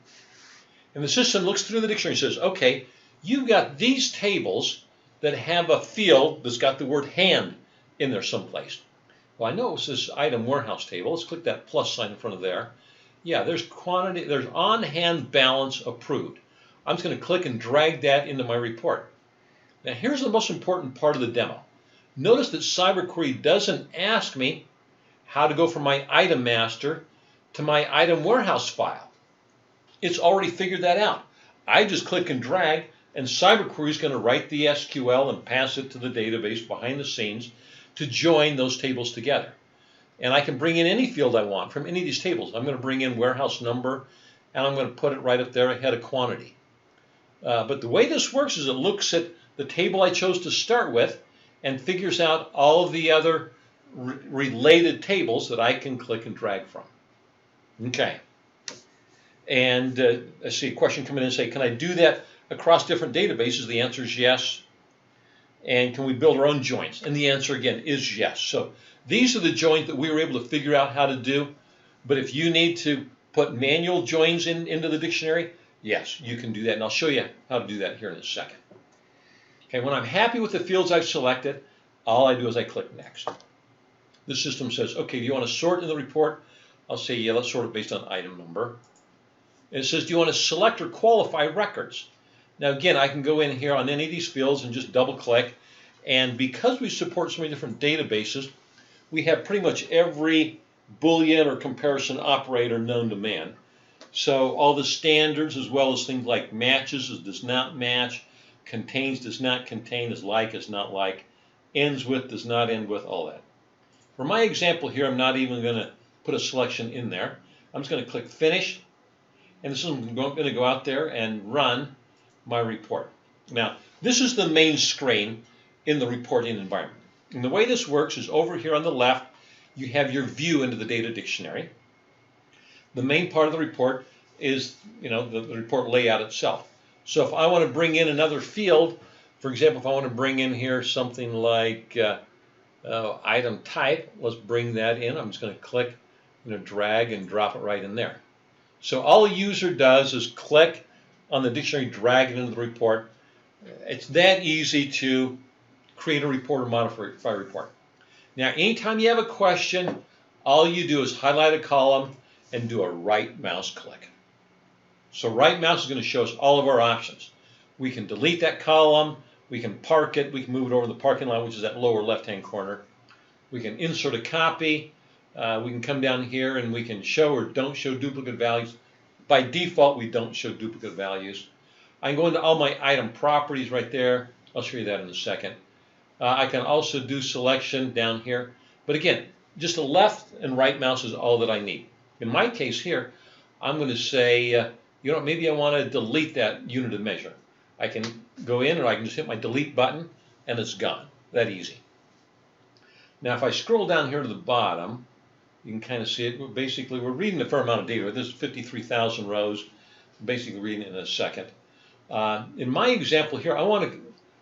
And the system looks through the dictionary and says, okay, you've got these tables that have a field that's got the word hand in there someplace. Well, I know it's this item warehouse table. Let's click that plus sign in front of there. Yeah, there's quantity, there's on hand balance approved. I'm just going to click and drag that into my report. Now here's the most important part of the demo. Notice that CyberQuery doesn't ask me how to go from my item master to my item warehouse file. It's already figured that out. I just click and drag, and CyberQuery is going to write the SQL and pass it to the database behind the scenes to join those tables together. And I can bring in any field I want from any of these tables. I'm going to bring in warehouse number, and I'm going to put it right up there ahead of quantity. But the way this works is it looks at the table I chose to start with and figures out all of the other related tables that I can click and drag from. Okay. And I see a question come in and say, can I do that across different databases? The answer is yes. And can we build our own joins? And the answer again is yes. So these are the joins that we were able to figure out how to do. But if you need to put manual joins into the dictionary, yes, you can do that. And I'll show you how to do that here in a second. Okay, when I'm happy with the fields I've selected, all I do is I click next. the system says, okay, do you want to sort in the report? I'll say, yeah, let's sort it based on item number. And it says, do you want to select or qualify records? Now, again, I can go in here on any of these fields and just double click. And because we support so many different databases, we have pretty much every Boolean or comparison operator known to man. So all the standards, as well as things like matches, does not match, contains, does not contain, is not like, ends with, does not end with, all that. For my example here, I'm not even going to put a selection in there. I'm just going to click Finish, and this is going to go out there and run my report. Now, this is the main screen in the reporting environment. And the way this works is over here on the left, you have your view into the data dictionary. The main part of the report is, the report layout itself. So if I want to bring in another field, for example, if I want to bring in here something like item type, let's bring that in. I'm just going to click, drag and drop it right in there. So all a user does is click on the dictionary, drag it into the report. It's that easy to create a report or modify a report. Now, anytime you have a question, all you do is highlight a column and do a right mouse click. So right mouse is going to show us all of our options. We can delete that column, we can park it, we can move it over the parking lot, which is that lower left-hand corner. We can insert a copy. We can come down here and we can show or don't show duplicate values. By default, we don't show duplicate values. I can go into all my item properties right there. I'll show you that in a second. I can also do selection down here. But again, just the left and right mouse is all that I need. In my case here, I'm going to say, maybe I want to delete that unit of measure. I can go in or I can just hit my delete button and it's gone. That easy. Now, if I scroll down here to the bottom, you can kind of see it. We're reading a fair amount of data. This is 53,000 rows. Basically reading it in a second. In my example here, I want to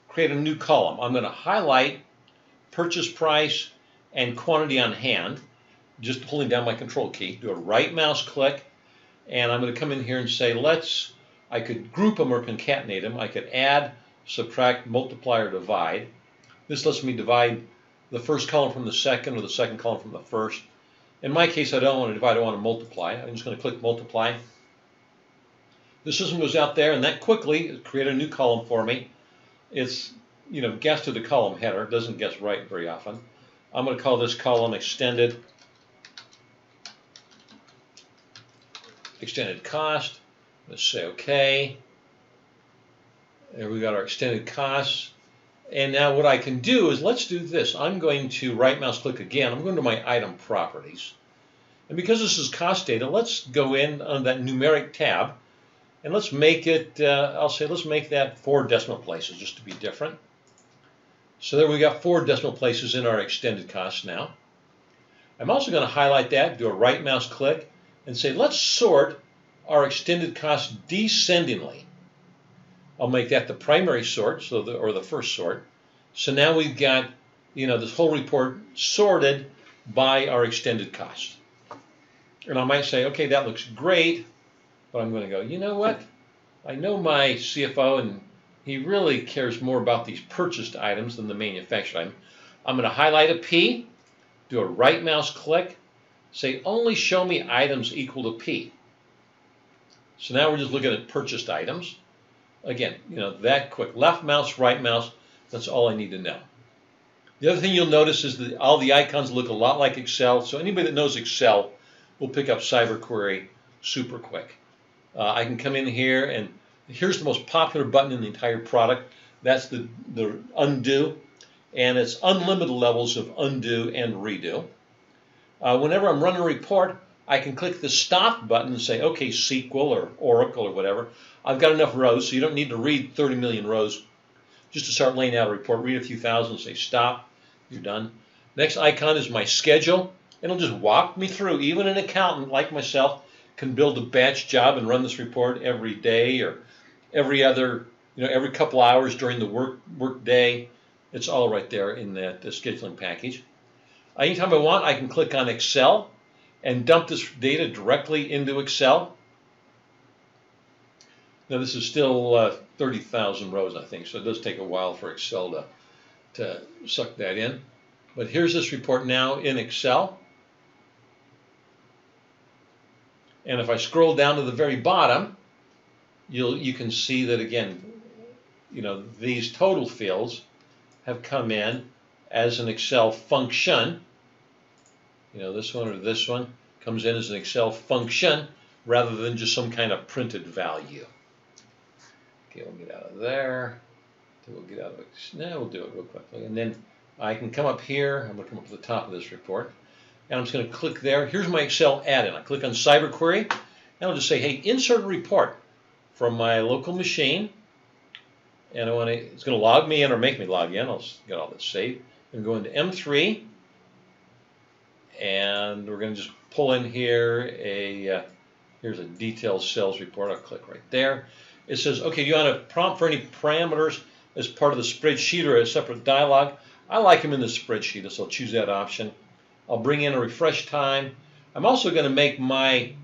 create a new column. I'm going to highlight purchase price and quantity on hand, just holding down my control key. Do a right mouse click, and I'm going to come in here and say, I could group them or concatenate them. I could add, subtract, multiply, or divide. This lets me divide the first column from the second or the second column from the first. In my case, I don't want to divide, I want to multiply. I'm just going to click multiply. The system goes out there and that quickly created a new column for me. It's, guessed to the column header. It doesn't guess right very often. I'm going to call this column extended cost. Let's say OK. There we got our extended costs. And now what I can do is, let's do this. I'm going to right mouse click again. I'm going to my item properties. And because this is cost data, let's go in on that numeric tab. And let's make it, let's make that 4 decimal places just to be different. So there we got 4 decimal places in our extended costs now. I'm also going to highlight that, do a right mouse click, and say let's sort our extended costs descendingly. I'll make that the primary sort, or the first sort. So now we've got, this whole report sorted by our extended cost. And I might say, okay, that looks great. But I'm going to go, you know what? I know my CFO, and he really cares more about these purchased items than the manufactured item. I'm going to highlight a P, do a right mouse click, say only show me items equal to P. So now we're just looking at purchased items. Again, that quick. Left mouse, right mouse, that's all I need to know. The other thing you'll notice is that all the icons look a lot like Excel. So anybody that knows Excel will pick up CyberQuery super quick. I can come in here, and here's the most popular button in the entire product. That's the undo, and it's unlimited levels of undo and redo. Whenever I'm running a report, I can click the stop button and say, okay, SQL or Oracle or whatever. I've got enough rows, so you don't need to read 30 million rows just to start laying out a report. Read a few thousand, say stop, you're done. Next icon is my schedule. It'll just walk me through. Even an accountant like myself can build a batch job and run this report every day or every other, every couple hours during the work day. It's all right there in that scheduling package. Anytime I want, I can click on Excel and dump this data directly into Excel. Now this is still 30,000 rows, I think, so it does take a while for Excel to suck that in. But here's this report now in Excel. And if I scroll down to the very bottom, you can see that again, these total fields have come in as an Excel function. This one or this one comes in as an Excel function rather than just some kind of printed value. Okay, we'll get out of there. We'll get out of it. Now we'll do it real quickly. And then I can come up here. I'm going to come up to the top of this report. And I'm just going to click there. Here's my Excel add-in. I click on Cyber Query. And I'll just say, hey, insert a report from my local machine. And it's going to log me in or make me log in. I'll get all this saved. I'm going to go into M3. And we're going to just pull in here here's a detailed sales report. I'll click right there. It says, okay, do you want a prompt for any parameters as part of the spreadsheet or a separate dialog? I like them in the spreadsheet, so I'll choose that option. I'll bring in a refresh time. I'm also going to make my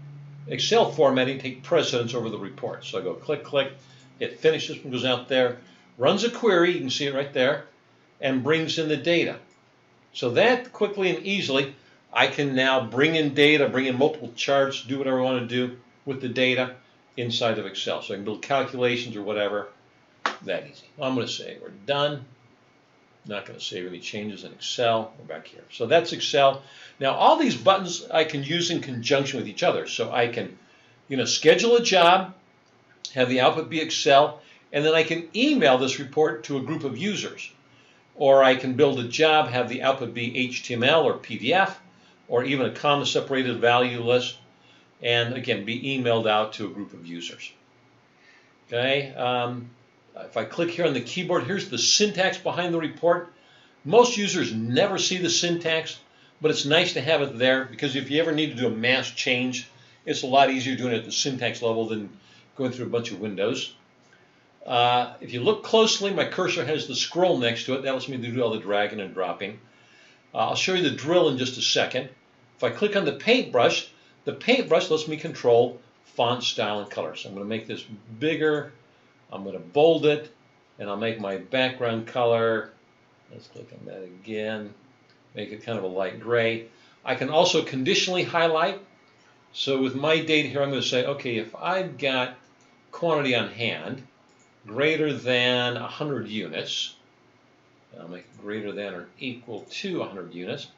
Excel formatting take precedence over the report. So I go click, click, hit finish. This one goes out there, runs a query, you can see it right there, and brings in the data. So that quickly and easily, I can now bring in data, bring in multiple charts, do whatever I want to do with the data inside of Excel. So I can build calculations or whatever, that easy. I'm going to say we're done. Not going to save any changes in Excel. We're back here. So that's Excel. Now all these buttons I can use in conjunction with each other. So I can, schedule a job, have the output be Excel, and then I can email this report to a group of users. Or I can build a job, have the output be HTML or PDF, or even a comma-separated value list, and again, be emailed out to a group of users. Okay. If I click here on the keyboard, here's the syntax behind the report. Most users never see the syntax, but it's nice to have it there because if you ever need to do a mass change, it's a lot easier doing it at the syntax level than going through a bunch of windows. If you look closely, my cursor has the scroll next to it. That lets me do all the dragging and dropping. I'll show you the drill in just a second. If I click on the paintbrush lets me control font, style, and color. So I'm going to make this bigger. I'm going to bold it, and I'll make my background color. Let's click on that again. Make it kind of a light gray. I can also conditionally highlight. So with my data here, I'm going to say, okay, if I've got quantity on hand greater than 100 units, and I'll make it greater than or equal to 100 units,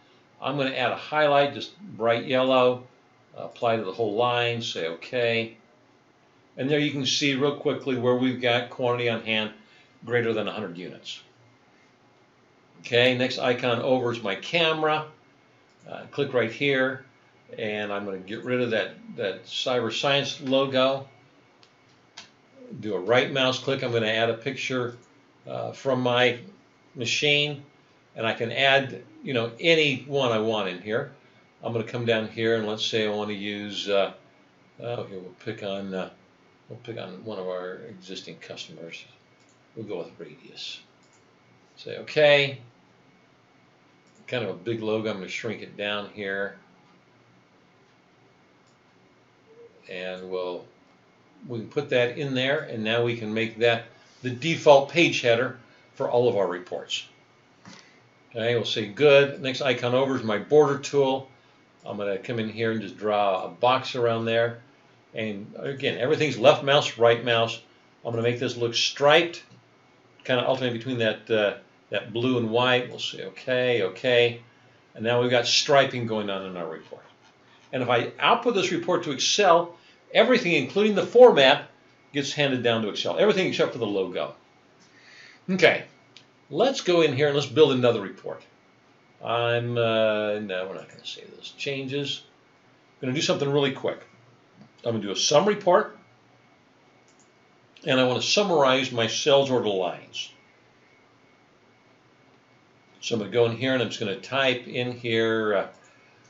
I'm going to add a highlight, just bright yellow, apply to the whole line, say OK. And there you can see real quickly where we've got quantity on hand greater than 100 units. Okay, next icon over is my camera. Click right here, and I'm going to get rid of that Cyber Science logo. Do a right mouse click. I'm going to add a picture from my machine, and I can add any one I want in here. I'm going to come down here, and let's say I want to use okay, we'll pick on one of our existing customers. We'll go with Radius. Say OK. Kind of a big logo. I'm going to shrink it down here, and we can put that in there, and now we can make that the default page header for all of our reports. Okay, we'll say good. Next icon over is my border tool. I'm going to come in here and just draw a box around there. And again, everything's left mouse, right mouse. I'm going to make this look striped, kind of alternate between that blue and white. We'll say OK, OK. And now we've got striping going on in our report. And if I output this report to Excel, everything, including the format, gets handed down to Excel. Everything except for the logo. Okay, let's go in here and let's build another report. No, we're not going to save those changes. I'm going to do something really quick. I'm going to do a sum report, and I want to summarize my sales order lines. So I'm going to go in here, and I'm just going to type in here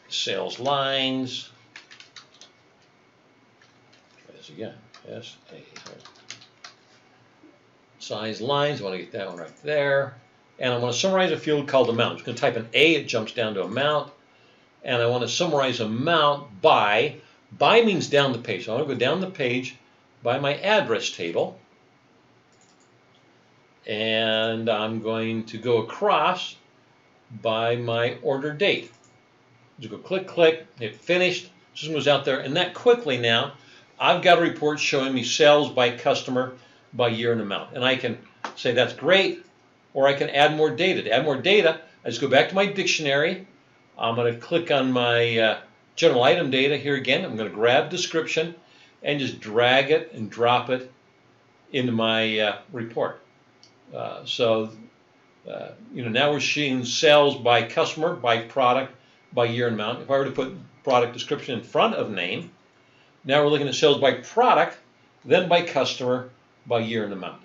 sales lines. Try this again. Size lines. I want to get that one right there. And I want to summarize a field called amount. I'm just going to type in A. It jumps down to amount. And I want to summarize amount by. By means down the page. So I want to go down the page by my address table. And I'm going to go across by my order date. Just go click, click, hit finished. System goes out there, and that quickly now, I've got a report showing me sales by customer, by year and amount. And I can say that's great, or I can add more data. To add more data, I just go back to my dictionary. I'm going to click on my general item data here again. I'm going to grab description and just drag it and drop it into my report. Now we're seeing sales by customer, by product, by year and amount. If I were to put product description in front of name, now we're looking at sales by product, then by customer, by year and amount.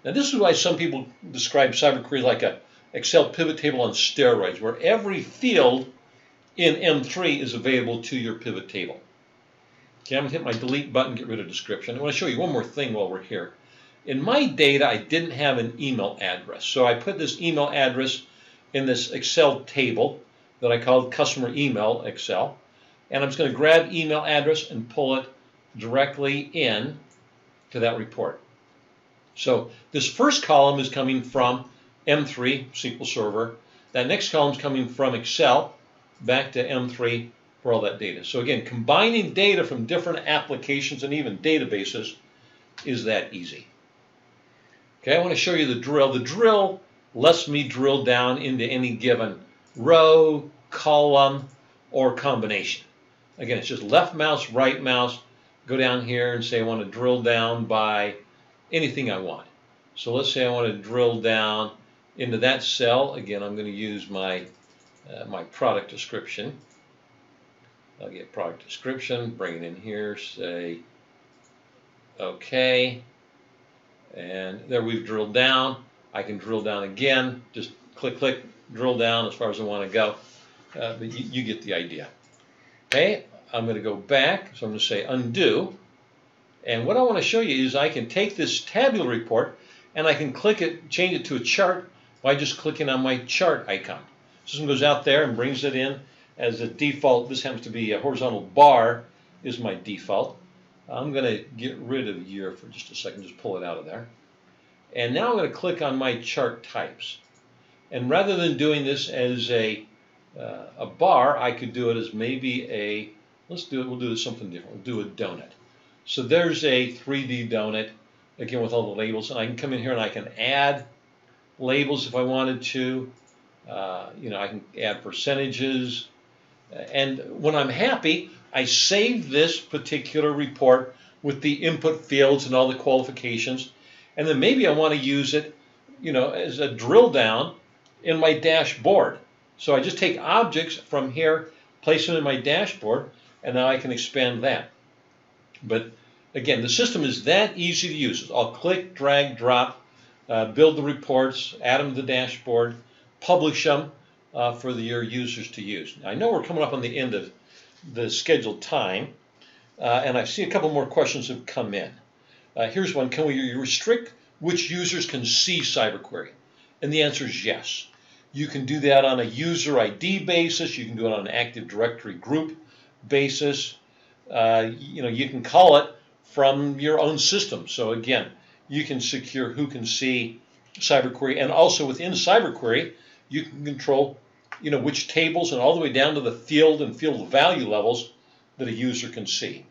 Now this is why some people describe CyberQuery like a Excel pivot table on steroids, where every field in M3 is available to your pivot table. Okay, I'm going to hit my delete button, get rid of description. I want to show you one more thing while we're here. In my data, I didn't have an email address, so I put this email address in this Excel table that I called customer email Excel, and I'm just going to grab email address and pull it directly in to that report. So this first column is coming from M3 SQL Server. That next column is coming from Excel back to M3 for all that data. So again, combining data from different applications and even databases is that easy. Okay, I want to show you the drill. The drill lets me drill down into any given row, column, or combination. Again, it's just left mouse, right mouse, go down here and say I want to drill down by anything I want. So let's say I want to drill down into that cell. Again, I'm going to use my product description. I'll get product description, bring it in here, say OK. And there we've drilled down. I can drill down again, just click, click, drill down as far as I want to go. But you get the idea. Okay, I'm going to go back, so I'm going to say undo. And what I want to show you is I can take this tabular report and I can click it, change it to a chart by just clicking on my chart icon. System goes out there and brings it in as a default. This happens to be a horizontal bar is my default. I'm going to get rid of year for just a second, just pull it out of there. And now I'm going to click on my chart types. And rather than doing this as a bar, I could do it as maybe a, we'll do something different. We'll do a donut. So there's a 3D donut, again with all the labels. And I can come in here and I can add labels if I wanted to. I can add percentages. And when I'm happy, I save this particular report with the input fields and all the qualifications. And then maybe I want to use it, as a drill down in my dashboard. So I just take objects from here, place them in my dashboard, and now I can expand that. But again, the system is that easy to use. I'll click, drag, drop, build the reports, add them to the dashboard, publish them for your users to use. I know we're coming up on the end of the scheduled time, and I see a couple more questions have come in. Here's one. Can we restrict which users can see CyberQuery? And the answer is yes. You can do that on a user ID basis. You can do it on an Active Directory group basis. You can call it from your own system. So again, you can secure who can see CyberQuery, and also within CyberQuery, you can control, which tables and all the way down to the field and field value levels that a user can see.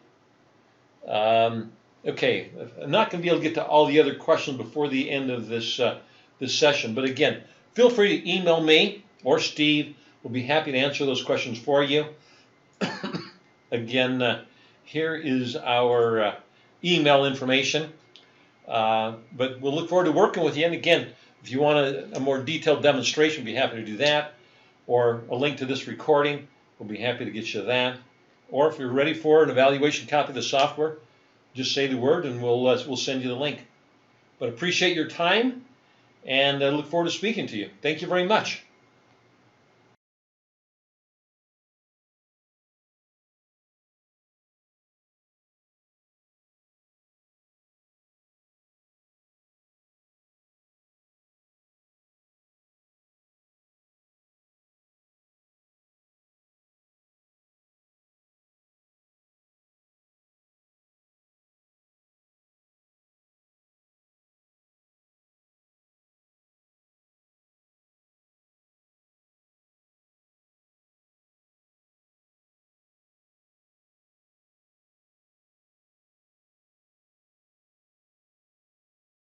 Okay, I'm not going to be able to get to all the other questions before the end of this session, but again, feel free to email me or Steve. We'll be happy to answer those questions for you. Again, here is our email information, but we'll look forward to working with you. And again, if you want a more detailed demonstration, we'll be happy to do that, or a link to this recording, we'll be happy to get you that. Or if you're ready for an evaluation copy of the software, just say the word and we'll send you the link. But appreciate your time, and I look forward to speaking to you. Thank you very much.